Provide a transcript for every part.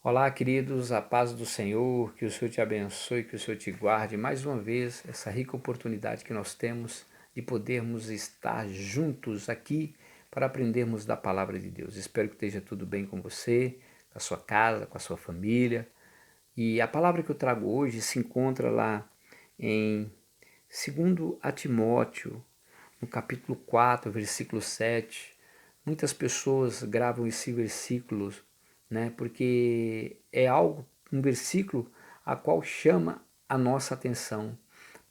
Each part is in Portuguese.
Olá, queridos, a paz do Senhor, que o Senhor te abençoe, que o Senhor te guarde. Mais uma vez, essa rica oportunidade que nós temos de podermos estar juntos aqui para aprendermos da palavra de Deus. Espero que esteja tudo bem com você, com a sua casa, com a sua família. E a palavra que eu trago hoje se encontra lá em 2 a Timóteo, no capítulo 4, versículo 7. Muitas pessoas gravam esse versículo, né, porque é um versículo a qual chama a nossa atenção.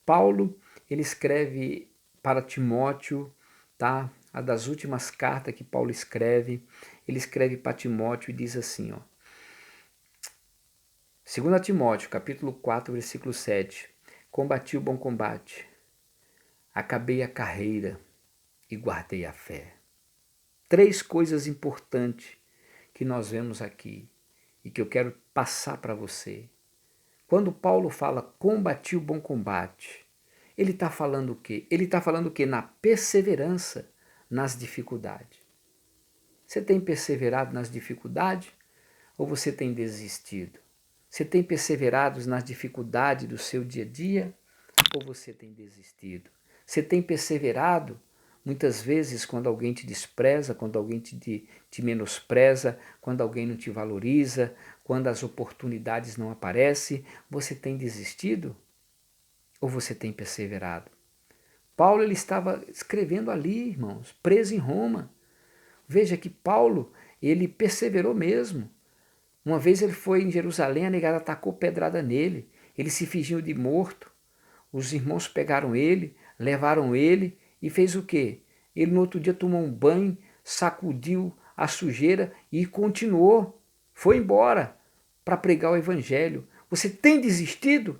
Paulo, ele escreve para Timóteo, tá? A das últimas cartas que Paulo escreve, ele escreve para Timóteo e diz assim, ó: 2 Timóteo, capítulo 4, versículo 7. Combati o bom combate, acabei a carreira e guardei a fé. Três coisas importantes que nós vemos aqui e que eu quero passar para você. Quando Paulo fala combati o bom combate, ele está falando o quê? Ele está falando o quê? Na perseverança nas dificuldades. Você tem perseverado nas dificuldades ou você tem desistido? Você tem perseverado nas dificuldades do seu dia a dia ou você tem desistido? Você tem perseverado muitas vezes quando alguém te despreza, quando alguém te menospreza, quando alguém não te valoriza, quando as oportunidades não aparecem, você tem desistido ou você tem perseverado? Paulo ele estava escrevendo ali, irmãos, preso em Roma. Veja que Paulo, ele perseverou mesmo. Uma vez ele foi em Jerusalém, a negada atacou pedrada nele, ele se fingiu de morto. Os irmãos pegaram ele, levaram ele e fez o quê? Ele no outro dia tomou um banho, sacudiu a sujeira e continuou. Foi embora para pregar o evangelho. Você tem desistido?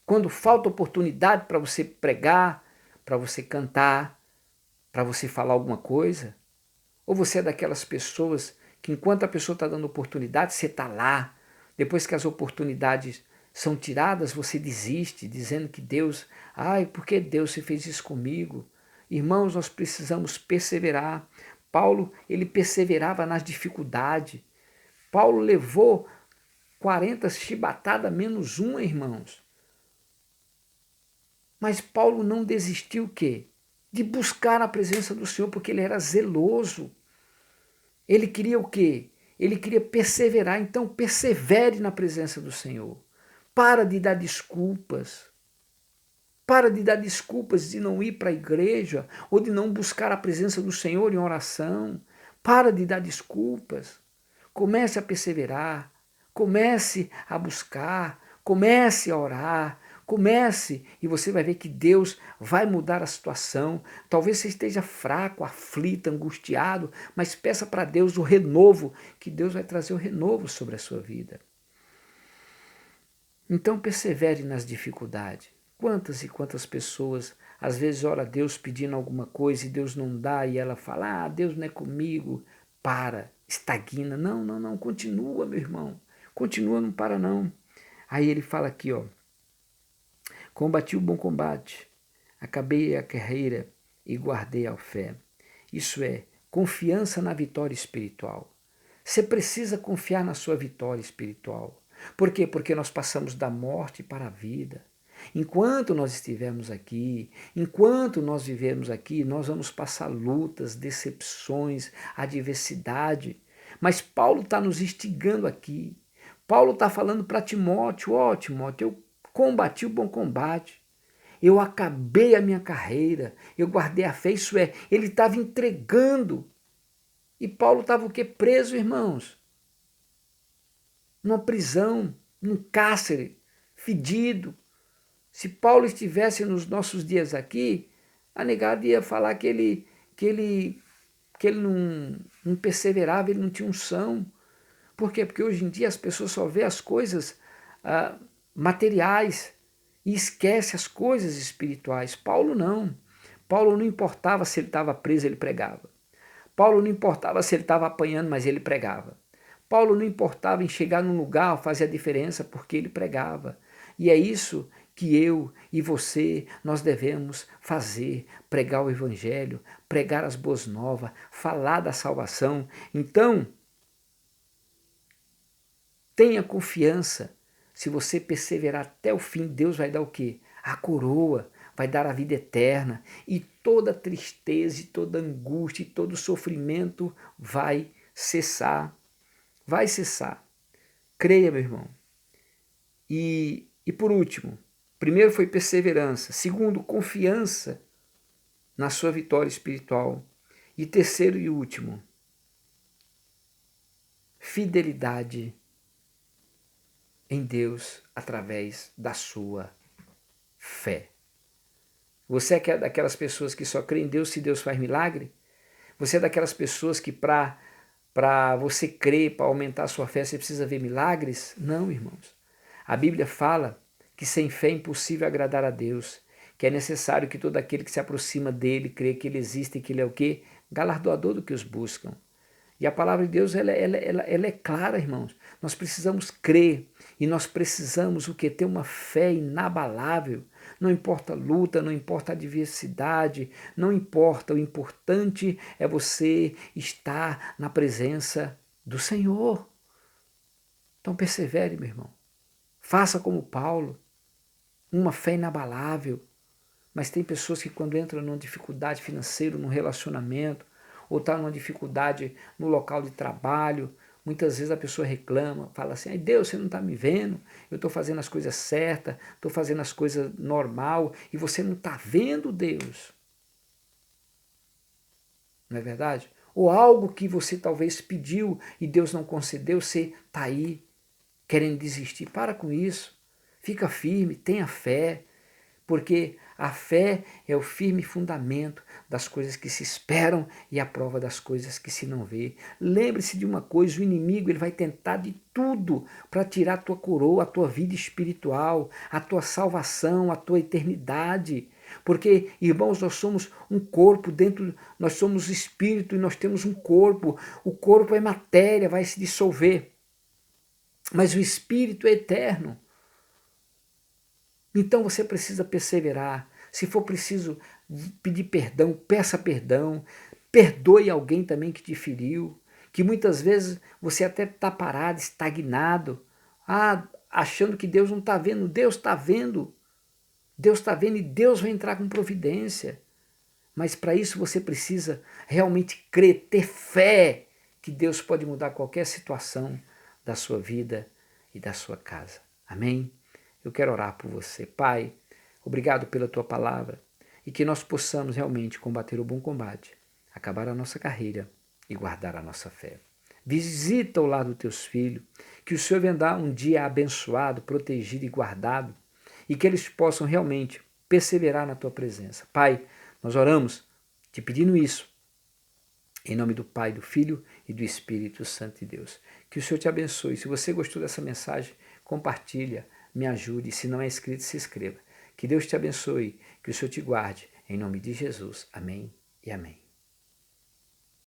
Quando falta oportunidade para você pregar, para você cantar, para você falar alguma coisa? Ou você é daquelas pessoas que enquanto a pessoa está dando oportunidade, você está lá. Depois que as oportunidades são tiradas, você desiste, dizendo que Deus, ai, por que Deus se fez isso comigo? Irmãos, nós precisamos perseverar. Paulo, ele perseverava nas dificuldades. Paulo levou 40 chibatadas menos uma, irmãos. Mas Paulo não desistiu o quê? De buscar a presença do Senhor, porque ele era zeloso. Ele queria o quê? Ele queria perseverar, então persevere na presença do Senhor. Para de dar desculpas. Para de dar desculpas de não ir para a igreja ou de não buscar a presença do Senhor em oração. Para de dar desculpas. Comece a perseverar. Comece a buscar. Comece a orar. Comece e você vai ver que Deus vai mudar a situação. Talvez você esteja fraco, aflito, angustiado, mas peça para Deus o renovo, que Deus vai trazer o renovo sobre a sua vida. Então persevere nas dificuldades. Quantas e quantas pessoas às vezes ora a Deus pedindo alguma coisa e Deus não dá e ela fala, Deus não é comigo. Para, estagna. Não, não, não, continua, meu irmão. Continua, não para não. Aí ele fala aqui, ó. Combati o bom combate, acabei a carreira e guardei a fé. Isso é, confiança na vitória espiritual. Você precisa confiar na sua vitória espiritual. Por quê? Porque nós passamos da morte para a vida. Enquanto nós estivermos aqui, enquanto nós vivemos aqui, nós vamos passar lutas, decepções, adversidade. Mas Paulo está nos instigando aqui. Paulo está falando para Timóteo, Timóteo, eu combati o bom combate. Eu acabei a minha carreira, eu guardei a fé, isso é, ele estava entregando. E Paulo estava o quê? Preso, irmãos. Numa prisão, num cárcere, fedido. Se Paulo estivesse nos nossos dias aqui, a negada ia falar que ele não perseverava, ele não tinha unção. Por quê? Porque hoje em dia as pessoas só vê as coisas materiais e esquece as coisas espirituais. Paulo não. Paulo não importava se ele estava preso, ele pregava. Paulo não importava se ele estava apanhando, mas ele pregava. Paulo não importava em chegar num lugar, fazer a diferença, porque ele pregava. E é isso que eu e você, nós devemos fazer, pregar o evangelho, pregar as boas novas, falar da salvação. Então, Tenha confiança. Se você perseverar até o fim, Deus vai dar o quê? A coroa, vai dar a vida eterna. E toda tristeza, e toda angústia, e todo sofrimento vai cessar. Vai cessar. Creia, meu irmão. E por último, primeiro foi perseverança. Segundo, confiança na sua vitória espiritual. E terceiro e último, fidelidade em Deus através da sua fé. Você é daquelas pessoas que só crê em Deus se Deus faz milagre? Você é daquelas pessoas que para você crer, para aumentar a sua fé, você precisa ver milagres? Não, irmãos. A Bíblia fala que sem fé é impossível agradar a Deus, que é necessário que todo aquele que se aproxima dele crê que ele existe e que ele é o quê? Galardoador do que os buscam. E a palavra de Deus ela é clara, irmãos. Nós precisamos crer e nós precisamos o que? Ter uma fé inabalável. Não importa a luta, não importa a adversidade, não importa. O importante é você estar na presença do Senhor. Então persevere, meu irmão. Faça como Paulo, uma fé inabalável. Mas tem pessoas que quando entram numa dificuldade financeira, num relacionamento, ou está numa dificuldade no local de trabalho, muitas vezes a pessoa reclama, fala assim, ai Deus, você não está me vendo, eu estou fazendo as coisas certas, estou fazendo as coisas normal, e você não está vendo Deus. Não é verdade? Ou algo que você talvez pediu e Deus não concedeu, você está aí querendo desistir. Para com isso, fica firme, tenha fé, porque a fé é o firme fundamento das coisas que se esperam e a prova das coisas que se não vê. Lembre-se de uma coisa, o inimigo ele vai tentar de tudo para tirar a tua coroa, a tua vida espiritual, a tua salvação, a tua eternidade. Porque, irmãos, nós somos um corpo nós somos espírito e nós temos um corpo. O corpo é matéria, vai se dissolver. Mas o espírito é eterno. Então você precisa perseverar. Se for preciso pedir perdão, peça perdão. Perdoe alguém também que te feriu. Que muitas vezes você até está parado, estagnado. Achando que Deus não está vendo. Deus está vendo. Deus está vendo e Deus vai entrar com providência. Mas para isso você precisa realmente crer, ter fé que Deus pode mudar qualquer situação da sua vida e da sua casa. Amém? Eu quero orar por você. Pai, obrigado pela tua palavra e que nós possamos realmente combater o bom combate, acabar a nossa carreira e guardar a nossa fé. Visita o lar dos teus filhos, que o Senhor venha dar um dia abençoado, protegido e guardado e que eles possam realmente perseverar na tua presença. Pai, nós oramos te pedindo isso, em nome do Pai, do Filho e do Espírito Santo de Deus. Que o Senhor te abençoe. Se você gostou dessa mensagem, compartilha, me ajude. Se não é inscrito, se inscreva. Que Deus te abençoe, que o Senhor te guarde. Em nome de Jesus. Amém e amém.